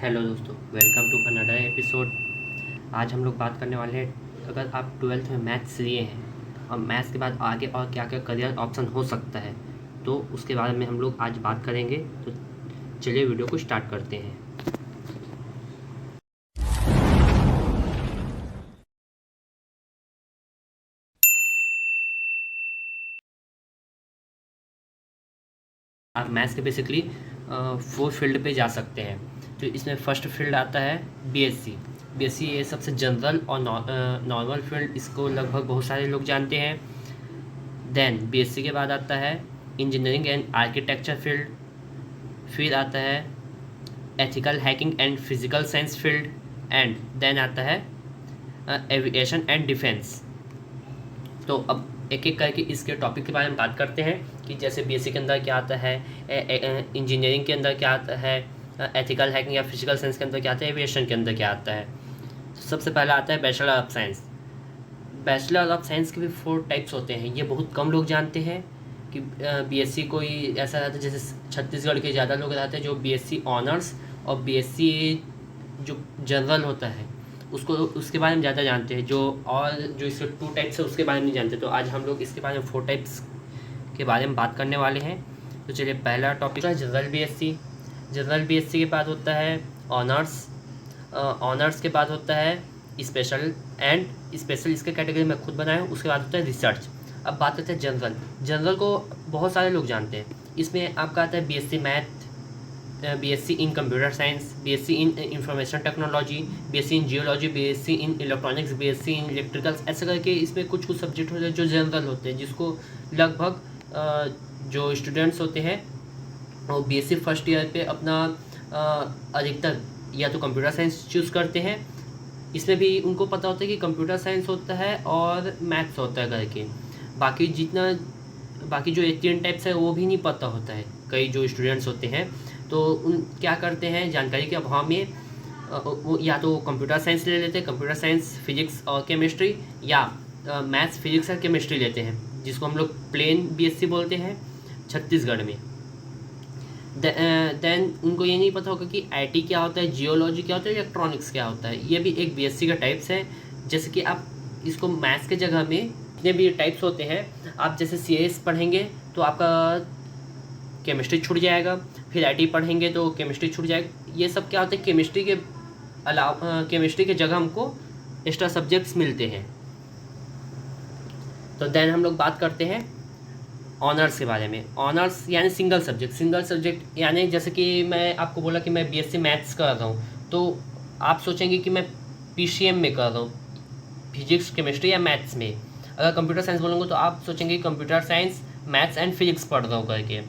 Hello दोस्तों, welcome to another episode. आज हम लोग बात करने वाले हैं, अगर आप ट्वेल्थ में मैथ्स लिए हैं और मैथ्स के बाद आगे और क्या क्या करियर ऑप्शन हो सकता है, तो उसके बारे में हम लोग आज बात करेंगे। तो चलिए वीडियो को स्टार्ट करते हैं। आप मैथ्स के बेसिकली 4 फील्ड पे जा सकते हैं। तो इसमें फर्स्ट फील्ड आता है बीएससी। बीएससी ये सबसे जनरल और नॉर्मल फील्ड, इसको लगभग बहुत सारे लोग जानते हैं। देन बीएससी के बाद आता है इंजीनियरिंग एंड आर्किटेक्चर फील्ड। फिर आता है ethical hacking and physical science field. And then आता है एविएशन एंड डिफेंस। तो अब एक एक करके इसके टॉपिक के बारे में बात करते हैं कि जैसे बीएससी के अंदर क्या आता है, इंजीनियरिंग के अंदर क्या आता है, एथिकल हैकिंग या फिजिकल साइंस के अंदर क्या आता है, एविएशन के अंदर क्या आता है। तो सबसे पहला आता है bachelor of science. Bachelor of science के भी 4 टाइप्स होते हैं। ये बहुत कम लोग जानते हैं कि बीएससी कोई ऐसा रहता है, जैसे छत्तीसगढ़ के ज़्यादा लोग रहते हैं जो बीएससी ऑनर्स और बीएससी जो जनरल होता है उसको उसके बारे में ज़्यादा जानते हैं, जो इसके 2 टाइप्स है उसके बारे में नहीं जानते। तो आज हम लोग इसके बारे में 4 टाइप्स के बारे में बात करने वाले हैं। तो चलिए, पहला टॉपिक है जनरल बीएससी। जनरल बीएससी के बाद होता है ऑनर्स। ऑनर्स के बाद होता है स्पेशल, एंड स्पेशल इसके कैटेगरी में खुद बनाया हूँ। उसके बाद होता है रिसर्च। अब बात करते हैं जनरल। जनरल को बहुत सारे लोग जानते हैं। इसमें आपका आता है BSc math, BSc in computer science, BSc in information technology, BSc in geology, BSc in electronics, BSc in electricals. ऐसे करके इसमें कुछ कुछ सब्जेक्ट होते हैं जो जनरल होते हैं, जिसको लगभग जो स्टूडेंट्स होते हैं वो बीएससी फर्स्ट ईयर पे अपना अधिकतर या तो कंप्यूटर साइंस चूज़ करते हैं। इसमें भी उनको पता होता है कि कंप्यूटर साइंस होता है और मैथ्स होता है करके। बाकी जो 18 टाइप्स है वो भी नहीं पता होता है कई जो स्टूडेंट्स होते हैं। तो उन क्या करते हैं, जानकारी के अभाव में वो या तो कंप्यूटर साइंस ले लेते हैं, कंप्यूटर साइंस फिजिक्स और केमिस्ट्री, या मैथ्स फिजिक्स और केमिस्ट्री लेते हैं, जिसको हम लोग प्लेन बीएससी बोलते हैं छत्तीसगढ़ में। देन उनको ये नहीं पता होगा कि आईटी क्या होता है, जियोलॉजी क्या होता है, इलेक्ट्रॉनिक्स क्या होता है। ये भी एक बीएससी का टाइप्स है। जैसे कि आप इसको मैथ्स के जगह में जितने भी टाइप्स होते हैं, आप जैसे सीएस पढ़ेंगे तो आपका केमिस्ट्री छूट जाएगा, फिर आईटी पढ़ेंगे तो केमिस्ट्री छूट जाएगा। ये सब क्या होता है, केमिस्ट्री के अलावा केमिस्ट्री के जगह हमको एक्स्ट्रा सब्जेक्ट्स मिलते हैं। तो देन हम लोग बात करते हैं ऑनर्स के बारे में। ऑनर्स यानी सिंगल सब्जेक्ट यानी जैसे कि मैं आपको बोला कि मैं बीएससी मैथ्स कर रहा हूँ, तो आप सोचेंगे कि मैं पीसीएम में कर रहा हूँ, फिजिक्स केमिस्ट्री या मैथ्स में। अगर कंप्यूटर साइंस बोलूँगा तो आप सोचेंगे computer science maths and physics पढ़ रहा हूँ करके।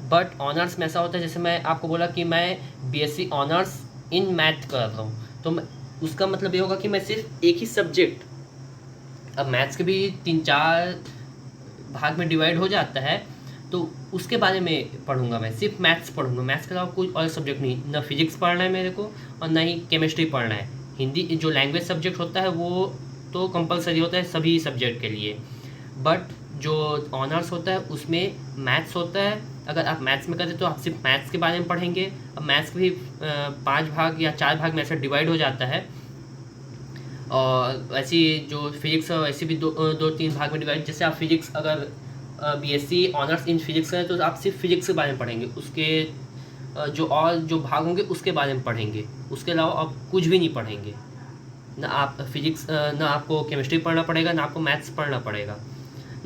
बट ऑनर्स में ऐसा होता है, जैसे मैं आपको बोला कि मैं बीएससी ऑनर्स इन मैथ कर रहा हूँ, तो उसका मतलब ये होगा कि मैं सिर्फ एक ही सब्जेक्ट, अब मैथ्स के भी 3-4 भाग में डिवाइड हो जाता है, तो उसके बारे में पढ़ूंगा। मैं सिर्फ मैथ्स पढ़ूंगा, मैथ्स के अलावा कोई और सब्जेक्ट नहीं। ना फिजिक्स पढ़ना है मेरे को और ना ही केमिस्ट्री पढ़ना है। हिंदी जो लैंग्वेज सब्जेक्ट होता है वो तो कंपलसरी होता है सभी सब्जेक्ट के लिए, बट जो ऑनर्स होता है उसमें मैथ्स होता है। अगर आप मैथ्स में करें तो आप सिर्फ मैथ्स के बारे में पढ़ेंगे। अब मैथ्स के भी 5 भाग या 4 भाग में ऐसे डिवाइड हो जाता है, और ऐसी जो फिजिक्स है वैसे भी 2-3 भाग में डिवाइड। जैसे आप फिजिक्स अगर बीएससी ऑनर्स इन फिजिक्स करें तो आप सिर्फ फिजिक्स के बारे में पढ़ेंगे, उसके जो भाग होंगे उसके बारे में पढ़ेंगे। उसके अलावा आप कुछ भी नहीं पढ़ेंगे। ना आप फिजिक्स ना आपको केमिस्ट्री पढ़ना पड़ेगा, ना आपको मैथ्स पढ़ना पड़ेगा,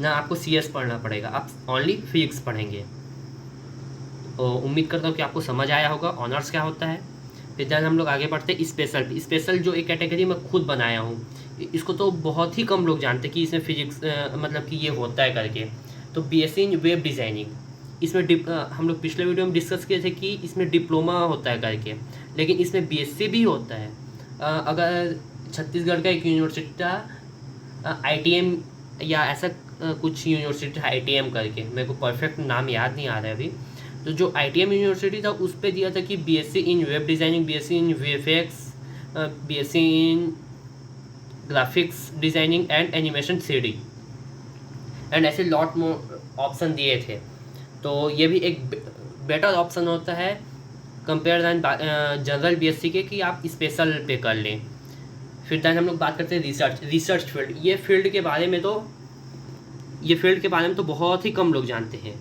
ना आपको सीएस पढ़ना पड़ेगा। आप ओनली फिजिक्स पढ़ेंगे। और उम्मीद करता हूँ कि आपको समझ आया होगा ऑनर्स क्या होता है। फिर देन हम लोग आगे बढ़ते हैं स्पेशल जो एक कैटेगरी मैं खुद बनाया हूँ। इसको तो बहुत ही कम लोग जानते कि इसमें फिजिक्स मतलब कि ये होता है करके। तो बीएससी इन वेब डिज़ाइनिंग, इसमें हम लोग पिछले वीडियो में डिस्कस किए थे कि इसमें डिप्लोमा होता है करके, लेकिन इसमें बीएससी भी होता है। अगर छत्तीसगढ़ का एक यूनिवर्सिटी था आईटीएम या ऐसा कुछ यूनिवर्सिटी था आईटीएम करके, मेरे को परफेक्ट नाम याद नहीं आ रहा है अभी। तो जो आईटीएम यूनिवर्सिटी था उस पर दिया था कि BSc in web designing, BSc in VFX, BSc in graphics designing and animation 3D, and ऐसे लॉट मोर ऑप्शन दिए थे। तो ये भी एक बेटर ऑप्शन होता है कंपेयर दैन जनरल बीएससी के कि आप स्पेशल पे कर लें। फिर दैन हम लोग बात करते हैं रिसर्च फील्ड। ये फील्ड के बारे में तो बहुत ही कम लोग जानते हैं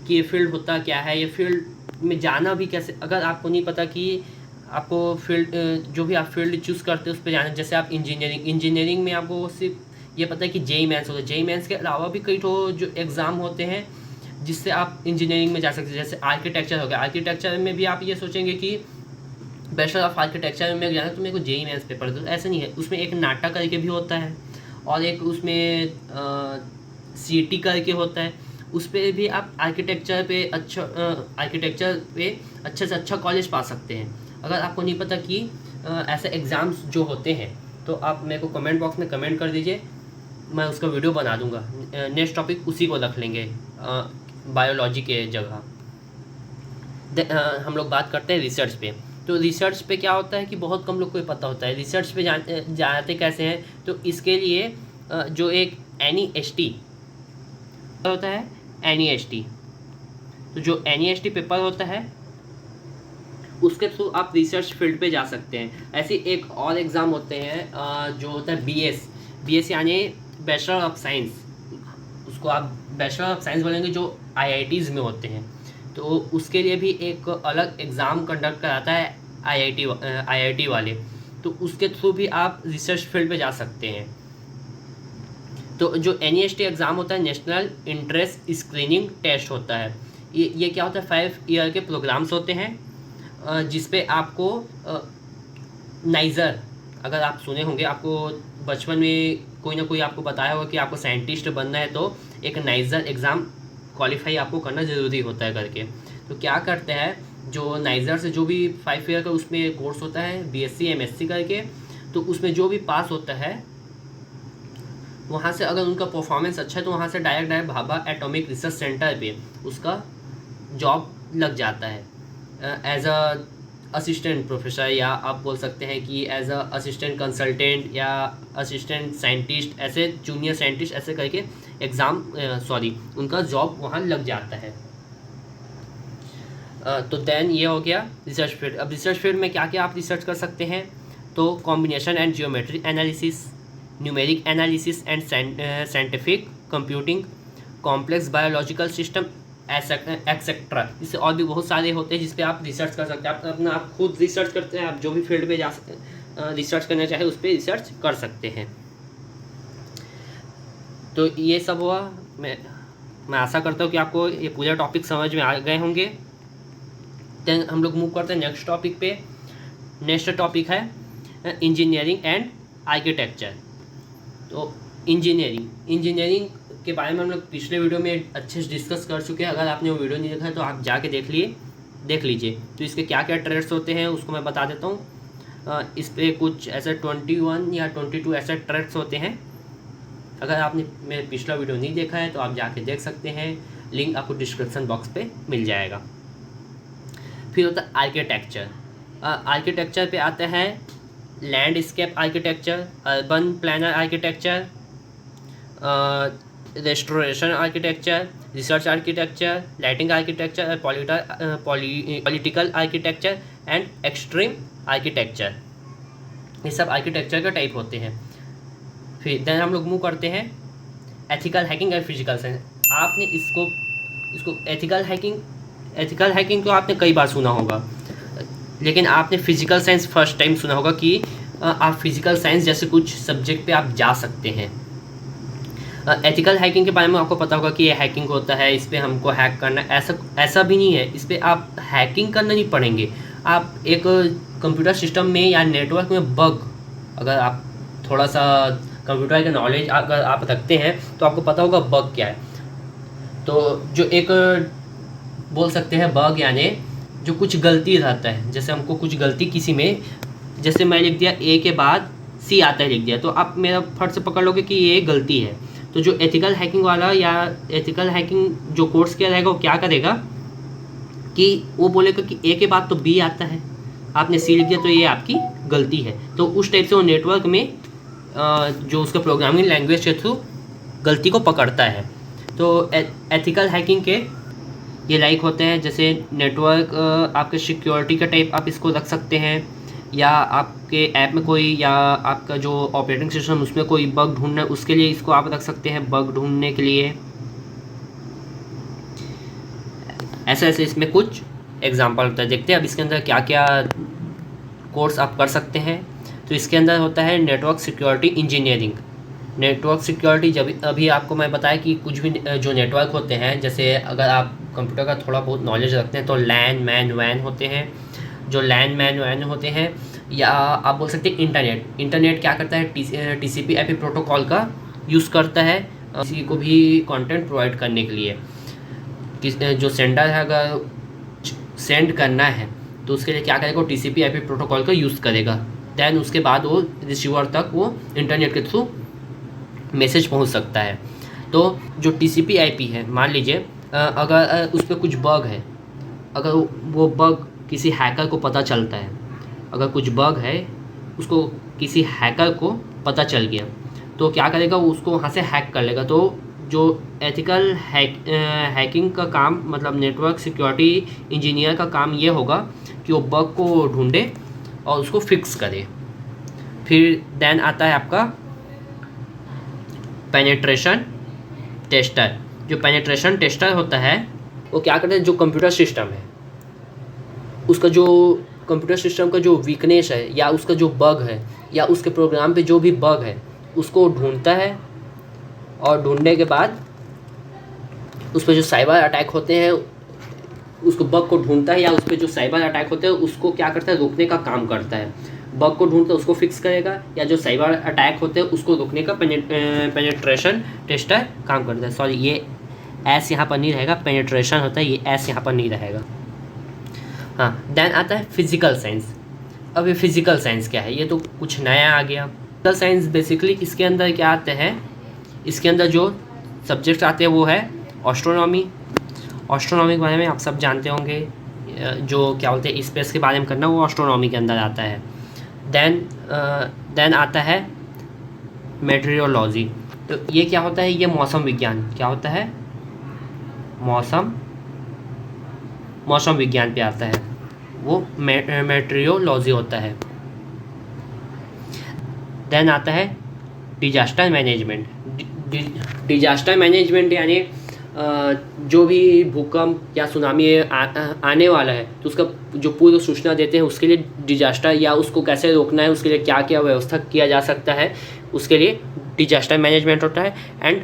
कि ये फील्ड होता क्या है। ये फील्ड में जाना भी कैसे, अगर आपको नहीं पता कि आपको फील्ड जो भी आप फील्ड चूज़ करते हैं उस पर जाना, जैसे आप इंजीनियरिंग में आपको सिर्फ ये पता है कि जेई मेंस होता है। जेई मेंस के अलावा भी कई तो जो एग्ज़ाम होते हैं जिससे आप इंजीनियरिंग में जा सकते हैं, जैसे आर्किटेक्चर हो गया। आर्किटेक्चर में भी आप ये सोचेंगे कि बैचलर ऑफ आर्किटेक्चर में जाना तो मेरे को जेई मेंस पेपर दो, ऐसा नहीं है। उसमें एक नाटा करके भी होता है और एक उसमें सीटी करके होता है। उस पर भी आप आर्किटेक्चर पे अच्छे से अच्छा कॉलेज पा सकते हैं। अगर आपको नहीं पता कि ऐसे एग्ज़ाम्स जो होते हैं तो आप मेरे को कमेंट बॉक्स में कमेंट कर दीजिए, मैं उसका वीडियो बना दूंगा। नेक्स्ट टॉपिक उसी को रख लेंगे, बायोलॉजी के जगह। हम लोग बात करते हैं रिसर्च पे। तो रिसर्च पे क्या होता है कि बहुत कम लोग को पता होता है रिसर्च पे जाते कैसे हैं। तो इसके लिए जो एक NEST होता है, NEST, तो जो NEST पेपर होता है उसके थ्रू आप रिसर्च फील्ड पे जा सकते हैं। ऐसे एक और एग्ज़ाम होते हैं जो होता है BS यानी बैचलर ऑफ साइंस। उसको आप बैचलर ऑफ साइंस बोलेंगे, जो IITs में होते हैं। तो उसके लिए भी एक अलग एग्ज़ाम कंडक्ट कराता है IIT वाले, तो उसके थ्रू भी आप रिसर्च फील्ड पे जा सकते हैं। तो जो NEST एग्ज़ाम होता है, नेशनल इंटरेस्ट स्क्रीनिंग टेस्ट होता है। ये क्या होता है, 5 ईयर के प्रोग्राम्स होते हैं जिस पे आपको नाइज़र, अगर आप सुने होंगे, आपको बचपन में कोई ना कोई आपको बताया होगा कि आपको साइंटिस्ट बनना है तो एक नाइज़र एग्ज़ाम क्वालिफाई आपको करना ज़रूरी होता है करके। तो क्या करते हैं, जो नाइज़र से जो भी 5 ईयर का उसमें कोर्स होता है BSc MSc करके, तो उसमें जो भी पास होता है वहाँ से अगर उनका परफॉर्मेंस अच्छा है तो वहाँ से direct Bhabha atomic research centre पे उसका जॉब लग जाता है एज अ असिस्टेंट प्रोफेसर, या आप बोल सकते हैं कि एज अ असिस्टेंट कंसल्टेंट या असिस्टेंट साइंटिस्ट, ऐसे जूनियर साइंटिस्ट ऐसे करके उनका जॉब वहाँ लग जाता है। तो देन ये हो गया रिसर्च फील्ड। अब रिसर्च फील्ड में क्या क्या आप रिसर्च कर सकते हैं, तो combination and geometry analysis, numeric analysis and scientific computing, complex biological system etcetera. इससे और भी बहुत सारे होते हैं जिस पे आप रिसर्च कर सकते हैं। आप खुद रिसर्च करते हैं, आप जो भी फील्ड पे जा सकते रिसर्च करना चाहे उस पर रिसर्च कर सकते हैं। तो ये सब हुआ। मैं आशा करता हूँ कि आपको ये पूरा टॉपिक समझ में आ गए होंगे। देन हम लोग मूव करते हैं नेक्स्ट टॉपिक पे। नेक्स्ट टॉपिक है इंजीनियरिंग एंड आर्किटेक्चर। तो इंजीनियरिंग के बारे में हम लोग पिछले वीडियो में अच्छे से डिस्कस कर चुके हैं। अगर आपने वो वीडियो नहीं देखा है तो आप जाके देख लीजिए। तो इसके क्या क्या ट्रेड्स होते हैं उसको मैं बता देता हूँ। इस पर कुछ ऐसे 21 या 22 ऐसे ट्रेड्स होते हैं। अगर आपने मेरा पिछला वीडियो नहीं देखा है तो आप जाके देख सकते हैं, लिंक आपको डिस्क्रिप्शन बॉक्स पे मिल जाएगा। फिर होता है आर्किटेक्चर। आर्किटेक्चर पे आते हैं landscape architecture, urban planner architecture, restoration architecture, research architecture, lighting architecture, political architecture and extreme architecture. ये सब आर्किटेक्चर का टाइप होते हैं। फिर देन हम लोग मूव करते हैं एथिकल हैकिंग और फिजिकल साइंस। आपने इसको एथिकल हैकिंग तो आपने कई बार सुना होगा, लेकिन आपने फिजिकल साइंस फर्स्ट टाइम सुना होगा कि आप फिजिकल साइंस जैसे कुछ सब्जेक्ट पे आप जा सकते हैं। एथिकल हैकिंग के बारे में आपको पता होगा कि ये हैकिंग होता है, इस पर हमको हैक करना, ऐसा भी नहीं है। इस पर आप हैकिंग करना नहीं पड़ेंगे। आप एक कंप्यूटर सिस्टम में या नेटवर्क में बग, अगर आप थोड़ा सा कंप्यूटर का नॉलेज अगर आप रखते हैं तो आपको पता होगा बग क्या है। तो जो एक बोल सकते हैं बग यानी जो कुछ गलती रहता है, जैसे हमको कुछ गलती किसी में, जैसे मैं लिख दिया A के बाद C आता है लिख दिया, तो आप मेरा फट से पकड़ लोगे कि ये गलती है। तो जो एथिकल हैकिंग वाला या एथिकल हैकिंग जो कोर्स किया रहेगा वो क्या करेगा कि वो बोलेगा कि A के बाद तो B आता है, आपने C लिख दिया तो ये आपकी गलती है। तो उस टाइप से वो नेटवर्क में जो उसका प्रोग्रामिंग लैंग्वेज के थ्रू गलती को पकड़ता है। तो एथिकल हैकिंग के ये लाइक होते हैं जैसे नेटवर्क, आपके सिक्योरिटी का टाइप आप इसको रख सकते हैं, या आपके ऐप में कोई, या आपका जो ऑपरेटिंग सिस्टम उसमें कोई बग ढूंढना है उसके लिए इसको आप रख सकते हैं, बग ढूंढने के लिए। ऐसे ऐसे इसमें कुछ एग्जांपल होता है। देखते हैं अब इसके अंदर क्या क्या कोर्स आप कर सकते हैं। तो इसके अंदर होता है network security engineering. Network security, जब अभी आपको मैं बताया कि कुछ भी जो नेटवर्क होते हैं, जैसे अगर आप कंप्यूटर का थोड़ा बहुत नॉलेज रखते हैं तो लैन मैन वैन होते हैं। जो लैन मैन वैन होते हैं, या आप बोल सकते हैं इंटरनेट। इंटरनेट क्या करता है, टीसीपी आईपी प्रोटोकॉल का यूज़ करता है किसी को भी कंटेंट प्रोवाइड करने के लिए। जो सेंडर है अगर सेंड करना है तो उसके लिए क्या करेगा, वो टीसीपी आईपी प्रोटोकॉल का यूज़ करेगा। दैन उसके बाद वो रिसीवर तक वो इंटरनेट के थ्रू मैसेज पहुंच सकता है। तो जो टीसीपी आईपी है, मान लीजिए अगर उस पर कुछ बग है, अगर वो बग किसी हैकर को पता चलता है, अगर कुछ बग है उसको किसी हैकर को पता चल गया तो क्या करेगा, वो उसको वहाँ से हैक कर लेगा। तो जो एथिकल हैकिंग का काम, मतलब नेटवर्क सिक्योरिटी इंजीनियर का काम ये होगा कि वो बग को ढूंढे और उसको फिक्स करे। फिर देन आता है आपका पेनिट्रेशन टेस्टर। जो पेनिट्रेशन टेस्टर होता है वो क्या करता है, जो कंप्यूटर सिस्टम है उसका, जो कंप्यूटर सिस्टम का जो वीकनेस है या उसका जो बग है या उसके प्रोग्राम पे जो भी बग है उसको ढूंढता है, और ढूंढने के बाद उस पर जो साइबर अटैक होते हैं उसको बग को ढूंढता है, या उस पर जो साइबर अटैक होते हैं उसको क्या करता है, रोकने का काम करता है। बग को ढूंढता है उसको फिक्स करेगा, या जो साइबर अटैक होते हैं उसको रोकने का पेनिट्रेशन टेस्टर काम करता है। सॉरी, ये एस यहाँ पर नहीं रहेगा, पेनिट्रेशन होता है, ये एस यहाँ पर नहीं रहेगा। हाँ, देन आता है फिजिकल साइंस। अब ये फिजिकल साइंस क्या है, ये तो कुछ नया आ गया। फिजिकल साइंस बेसिकली इसके अंदर क्या आते हैं, इसके अंदर जो सब्जेक्ट आते हैं वो है एस्ट्रोनॉमी। एस्ट्रोनॉमी के बारे में आप सब जानते होंगे, जो क्या बोलते हैं स्पेस के बारे में करना, वो एस्ट्रोनॉमी के अंदर आता है। देन आता है मेट्रियोलॉजी। तो ये क्या होता है, ये मौसम विज्ञान। क्या होता है, मौसम विज्ञान पे आता है, वो मेट्रियोलॉजी होता है। देन आता है डिजास्टर मैनेजमेंट। डिजास्टर मैनेजमेंट यानी जो भी भूकंप या सुनामी आने वाला है तो उसका जो पूर्व सूचना देते हैं, उसके लिए डिजास्टर, या उसको कैसे रोकना है, उसके लिए क्या क्या व्यवस्था किया जा सकता है, उसके लिए डिजास्टर मैनेजमेंट होता है। एंड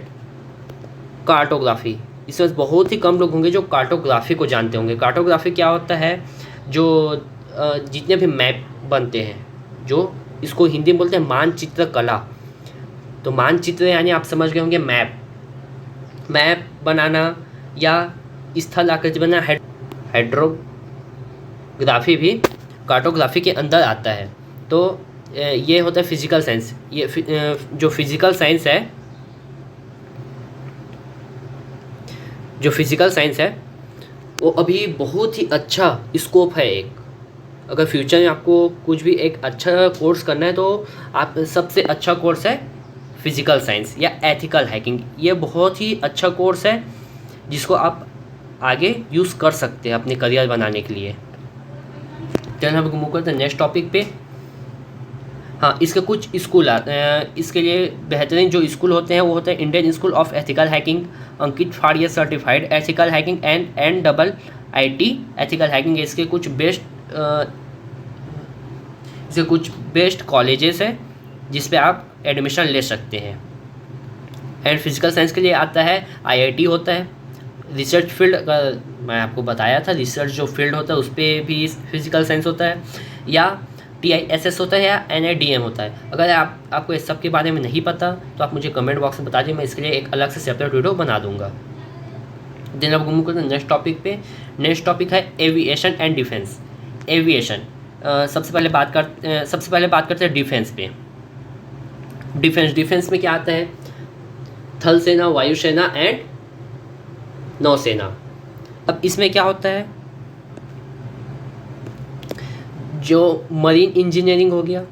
कार्टोग्राफी, इसमें बहुत ही कम लोग होंगे जो कार्टोग्राफी को जानते होंगे। कार्टोग्राफी क्या होता है, जो जितने भी मैप बनते हैं, जो इसको हिंदी में बोलते हैं मानचित्र कला। तो मानचित्र यानी आप समझ गए होंगे मैप बनाना या स्थल आकृति बनाना। हाइड्रोग्राफी भी कार्टोग्राफी के अंदर आता है। तो ये होता है फिजिकल साइंस। ये जो फिजिकल साइंस है वो अभी बहुत ही अच्छा स्कोप है एक। अगर फ्यूचर में आपको कुछ भी एक अच्छा कोर्स करना है तो आप सबसे अच्छा कोर्स है फिजिकल साइंस या एथिकल हैकिंग। ये बहुत ही अच्छा कोर्स है जिसको आप आगे यूज़ कर सकते हैं अपने करियर बनाने के लिए। चलिए हम मूव करते हैं नेक्स्ट टॉपिक पे। हाँ, इसके कुछ स्कूल इसके लिए बेहतरीन जो स्कूल होते हैं वो होते हैं Indian school of ethical hacking, Ankit फाड़िया certified ethical hacking and NIIT ethical hacking. इसके कुछ बेस्ट कॉलेजेस हैं जिस पे आप एडमिशन ले सकते हैं। एंड फिजिकल साइंस के लिए आता है IIT होता है। रिसर्च फील्ड, अगर मैं आपको बताया था, रिसर्च जो फील्ड होता है उस पर भी फिजिकल साइंस होता है, या TISS होता है, या NIDM होता है। अगर आपको इस सब के बारे में नहीं पता तो आप मुझे कमेंट बॉक्स में बता दीजिए, मैं इसके लिए एक अलग से सेपरेट वीडियो बना दूंगा। देन अब घूम करते हैं नेक्स्ट टॉपिक पे। नेक्स्ट टॉपिक है एविएशन एंड डिफेंस। एविएशन, सबसे पहले बात करते हैं डिफेंस पे। डिफेंस में क्या आता है, थल सेना, वायुसेना एंड नौसेना। अब इसमें क्या होता है, जो मरीन इंजीनियरिंग हो गया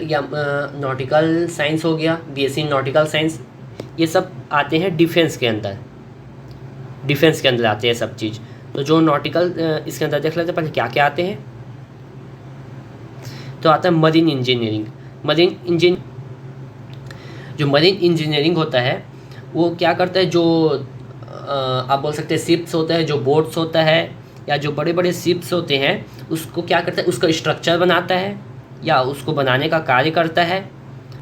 या नॉटिकल साइंस हो गया, BSc नॉटिकल साइंस, ये सब आते हैं डिफेंस के अंदर। डिफेंस के अंदर आते हैं सब चीज़। तो जो नॉटिकल इसके अंदर देख लेते हैं पहले क्या क्या आते हैं। तो आता है मरीन इंजीनियरिंग। जो मरीन इंजीनियरिंग होता है वो क्या करता है, जो आप बोल सकते हैं शिप्स होता है, जो बोट्स होता है या जो बड़े बड़े शिप्स होते हैं उसको क्या करता है, उसका स्ट्रक्चर बनाता है या उसको बनाने का कार्य करता है।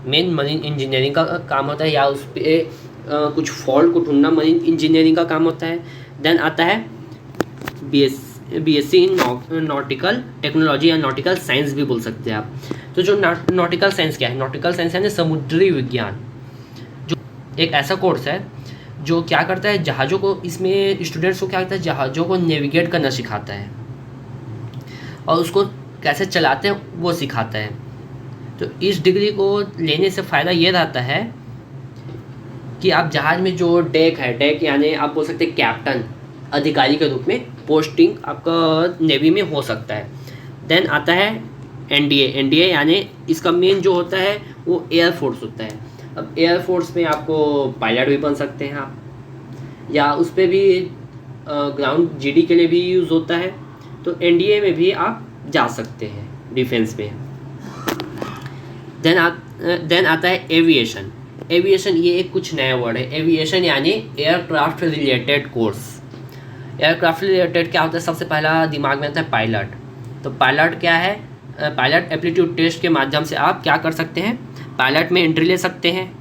मेन मरीन इंजीनियरिंग का काम होता है, या उस पर कुछ फॉल्ट को ढूंढना मरीन इंजीनियरिंग का काम होता है। देन आता है बीएससी इन नॉटिकल टेक्नोलॉजी या नॉटिकल साइंस भी बोल सकते हैं आप। तो जो नॉटिकल साइंस क्या है, नॉटिकल साइंस है ना समुद्री विज्ञान, जो एक ऐसा कोर्स है जो क्या करता है जहाज़ों को, इसमें स्टूडेंट्स को क्या करता है जहाज़ों को नेविगेट करना सिखाता है और उसको कैसे चलाते हैं वो सिखाता है। तो इस डिग्री को लेने से फ़ायदा ये रहता है कि आप जहाज़ में जो डेक है, डेक यानी आप बोल सकते हैं कैप्टन, अधिकारी के रूप में पोस्टिंग आपका नेवी में हो सकता है। देन आता है एनडीए यानी इसका मेन जो होता है वो एयरफोर्स होता है। अब एयरफोर्स में आपको पायलट भी बन सकते हैं आप, या उस पर भी ग्राउंड जीडी के लिए भी यूज़ होता है। तो एनडीए में भी आप जा सकते हैं डिफेंस में। देन आता है एविएशन। एविएशन ये एक कुछ नया वर्ड है। एविएशन यानी aircraft related course. Aircraft related क्या होता है, सबसे पहला दिमाग में आता है पायलट। तो पायलट क्या है, पायलट एप्टीट्यूड टेस्ट के माध्यम से आप क्या कर सकते हैं, पायलट में एंट्री ले सकते हैं।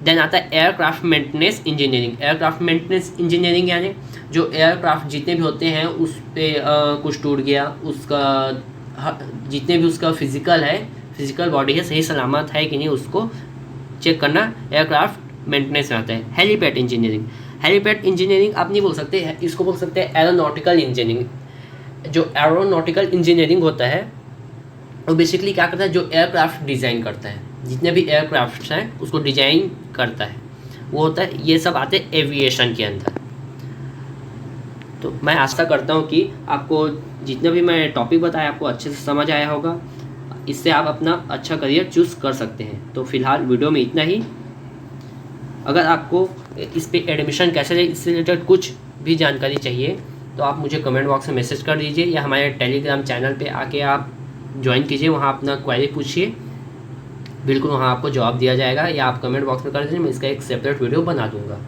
देन आता है aircraft maintenance engineering. Aircraft maintenance engineering यानी जो एयरक्राफ्ट जितने भी होते हैं उस पर कुछ टूट गया, उसका जितने भी उसका फिजिकल बॉडी है सही सलामत है कि नहीं, उसको चेक करना एयरक्राफ्ट मेंटेनेंस में आता है। हेलीपैड इंजीनियरिंग आप नहीं बोल सकते, इसको बोल सकते हैं एरोनॉटिकल इंजीनियरिंग। जो एरोनॉटिकल इंजीनियरिंग होता है वो बेसिकली क्या करता है, जो एयरक्राफ्ट डिज़ाइन करता है, जितने भी एयरक्राफ्ट हैं उसको डिजाइन करता है, वो होता है। ये सब आते हैं एविएशन के अंदर। तो मैं आशा करता हूँ कि आपको जितना भी मैं टॉपिक बताया आपको अच्छे से समझ आया होगा। इससे आप अपना अच्छा करियर चूज़ कर सकते हैं। तो फिलहाल वीडियो में इतना ही। अगर आपको इस पे एडमिशन कैसे ले, इससे रिलेटेड कुछ भी जानकारी चाहिए तो आप मुझे कमेंट बॉक्स में मैसेज कर दीजिए, या हमारे टेलीग्राम चैनल पे आके आप ज्वाइन कीजिए, वहाँ अपना क्वेरी पूछिए, बिल्कुल वहाँ आपको जवाब दिया जाएगा, या आप कमेंट बॉक्स में कर दीजिए, मैं इसका एक सेपरेट वीडियो बना दूँगा।